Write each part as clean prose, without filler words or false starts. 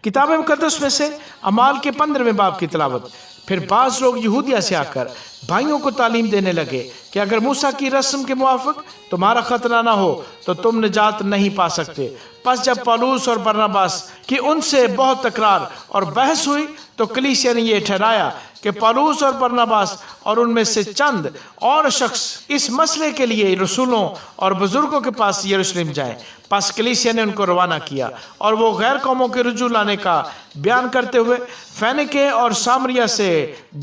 کتاب مقدس میں سے اعمال کے 15ویں باب کی تلاوت۔ پھر بعض لوگ یہودیہ سے آ کر بھائیوں کو تعلیم دینے لگے کہ اگر موسیٰ کی رسم کے موافق تمہارا ختنہ نہ ہو تو تم نجات نہیں پا سکتے۔ پس جب پالوس اور برناباس کی ان سے بہت تکرار اور بحث ہوئی تو کلیسیا نے یہ ٹھہرایا کہ پالوس اور برناباس اور ان میں سے چند اور شخص اس مسئلے کے لیے رسولوں اور بزرگوں کے پاس یروشلم جائیں۔ پس کلیسیا نے ان کو روانہ کیا اور وہ غیر قوموں کے رجوع لانے کا بیان کرتے ہوئے فینیکے اور سامریہ سے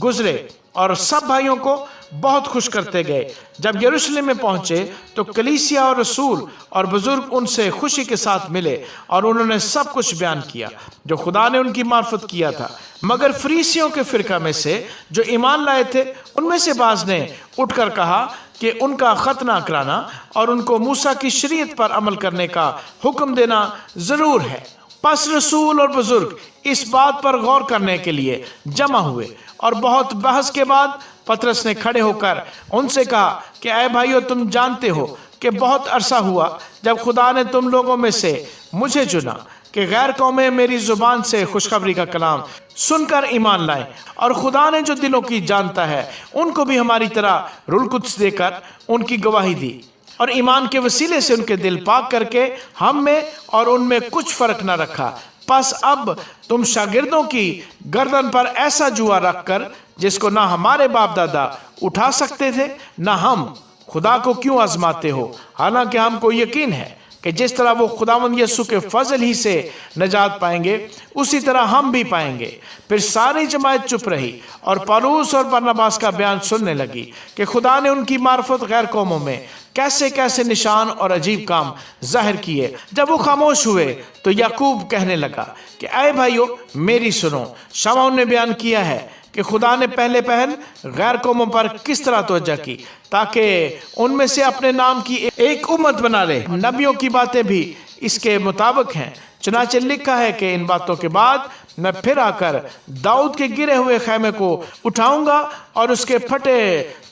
گزرے اور سب بھائیوں کو بہت خوش کرتے گئے۔ جب یروشلم میں پہنچے تو کلیسیا اور رسول اور بزرگ ان سے خوشی کے ساتھ ملے اور انہوں نے سب کچھ بیان کیا جو خدا نے ان کی معرفت کیا تھا۔ مگر فریسیوں کے فرقہ میں سے جو ایمان لائے تھے ان میں سے بعض نے اٹھ کر کہا کہ ان کا ختنہ کرانا اور ان کو موسیٰ کی شریعت پر عمل کرنے کا حکم دینا ضرور ہے۔ پس رسول اور بزرگ اس بات پر غور کرنے کے لیے جمع ہوئے اور بہت بحث کے بعد پطرس نے کھڑے ہو کر ان سے کہا کہ اے بھائیو، تم جانتے ہو کہ بہت عرصہ ہوا جب خدا نے تم لوگوں میں سے مجھے چنا کہ غیر قومیں میری زبان سے خوشخبری کا کلام سن کر ایمان لائیں، اور خدا نے جو دلوں کی جانتا ہے ان کو بھی ہماری طرح روح القدس دے کر ان کی گواہی دی، اور ایمان کے وسیلے سے ان کے دل پاک کر کے ہم میں اور ان میں کچھ فرق نہ رکھا۔ پس اب تم شاگردوں کی گردن پر ایسا جوا رکھ کر جس کو نہ ہمارے باپ دادا اٹھا سکتے تھے نہ ہم، خدا کو کیوں آزماتے ہو؟ حالانکہ ہم کو یقین ہے کہ جس طرح وہ خداوند یسوع کے فضل ہی سے نجات پائیں گے اسی طرح ہم بھی پائیں گے۔ پھر ساری جماعت چپ رہی اور پالوس اور برناباس کا بیان سننے لگی کہ خدا نے ان کی معرفت غیر قوموں میں کیسے کیسے نشان اور عجیب کام ظاہر کیے۔ جب وہ خاموش ہوئے تو یعقوب کہنے لگا کہ اے بھائیو میری سنو، شمعون نے بیان کیا ہے کہ خدا نے پہلے پہل غیر قوموں پر کس طرح توجہ کی تاکہ ان میں سے اپنے نام کی ایک امت بنا لے۔ نبیوں کی باتیں بھی اس کے مطابق ہیں، چنانچہ لکھا ہے کہ ان باتوں کے بعد میں پھر آ کر داؤد کے گرے ہوئے خیمے کو اٹھاؤں گا اور اس کے پھٹے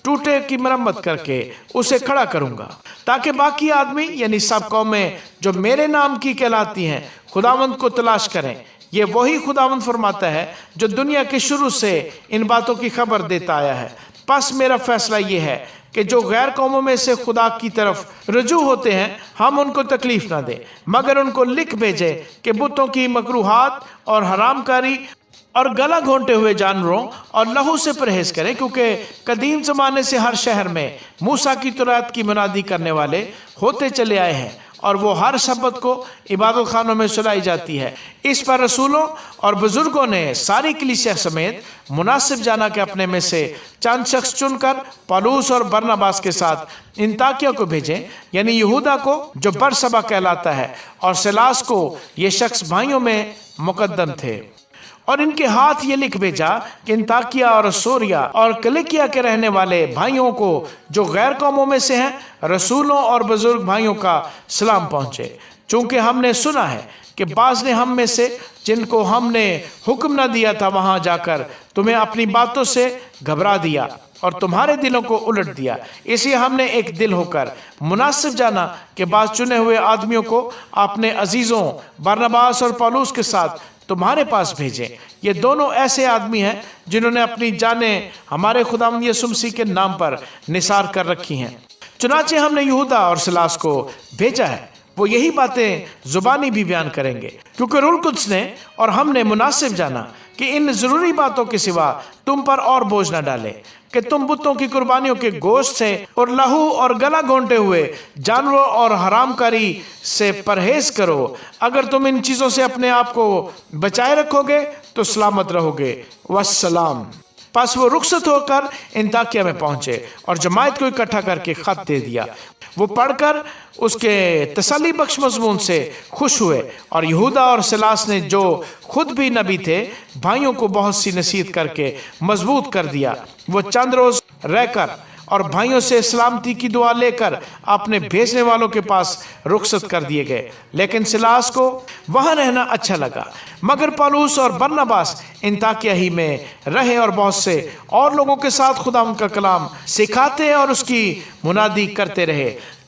ٹوٹے کی مرمت کر کے اسے کھڑا کروں گا، تاکہ باقی آدمی یعنی سب قومیں جو میرے نام کی کہلاتی ہیں خداوند کو تلاش کریں۔ یہ وہی خداوند فرماتا ہے جو دنیا کے شروع سے ان باتوں کی خبر دیتا آیا ہے۔ پس میرا فیصلہ یہ ہے کہ جو غیر قوموں میں سے خدا کی طرف رجوع ہوتے ہیں ہم ان کو تکلیف نہ دیں، مگر ان کو لکھ بھیجیں کہ بتوں کی مکروہات اور حرام کاری اور گلا گھونٹے ہوئے جانوروں اور لہو سے پرہیز کریں، کیونکہ قدیم زمانے سے ہر شہر میں موسیٰ کی تورات کی منادی کرنے والے ہوتے چلے آئے ہیں، اور وہ ہر سبت کو عبادت خانوں میں سنائی جاتی ہے۔ اس پر رسولوں اور بزرگوں نے ساری کلیسیا سمیت مناسب جانا کہ اپنے میں سے چند شخص چن کر پالوس اور برناباس کے ساتھ انطاکیہ کو بھیجیں، یعنی یہودا کو جو برسبا کہلاتا ہے، اور سلاس کو۔ یہ شخص بھائیوں میں مقدم تھے، اور ان کے ہاتھ یہ لکھ بھیجا کہ انطاکیہ اور سوریا اور کلیکیا کے رہنے والے بھائیوں کو جو غیر قوموں میں سے ہیں رسولوں اور بزرگ بھائیوں کا سلام پہنچے، چونکہ ہم نے سنا ہے کہ بعض نے ہم میں سے جن کو ہم نے حکم نہ دیا تھا وہاں جا کر تمہیں اپنی باتوں سے گھبرا دیا اور تمہارے دلوں کو الٹ دیا۔ اس لیے ہم نے ایک دل ہو کر مناسب جانا کہ بعض چنے ہوئے آدمیوں کو اپنے عزیزوں برناباس اور پالوس کے ساتھ تمہارے پاس بھیجیں۔ یہ دونوں ایسے آدمی ہیں جنہوں نے اپنی جانیں ہمارے خداوند یسوع مسیح کے نام پر نثار کر رکھی ہیں۔ چنانچہ ہم نے یہودا اور سلاس کو بھیجا ہے، وہ یہی باتیں زبانی بھی بیان کریں گے، کیونکہ روح القدس نے اور ہم نے مناسب جانا کہ ان ضروری باتوں کے سوا تم پر اور بوجھ نہ ڈالے کہ تم بتوں کی قربانیوں کے گوشت سے اور لہو اور گلا گھونٹے ہوئے جانوروں اور حرام کاری سے پرہیز کرو۔ اگر تم ان چیزوں سے اپنے آپ کو بچائے رکھو گے تو سلامت رہو گے۔ والسلام۔ پس وہ رخصت ہو کر انطاکیہ میں پہنچے اور جماعت کو اکٹھا کر کے خط دے دیا۔ وہ پڑھ کر اس کے تسلی بخش مضمون سے خوش ہوئے، اور یہودا اور سلاس نے جو خود بھی نبی تھے بھائیوں کو بہت سی نصیحت کر کے مضبوط کر دیا۔ وہ چند روز رہ کر اور بھائیوں سے سلامتی کی دعا لے کر اپنے بھیجنے والوں کے پاس رخصت کر دیے گئے، لیکن سلاس کو وہاں رہنا اچھا لگا۔ مگر پالوس اور برناباس انطاکیہ ہی میں رہے اور بہت سے اور لوگوں کے ساتھ خدا ان کا کلام سکھاتے اور اس کی منادی کرتے رہے،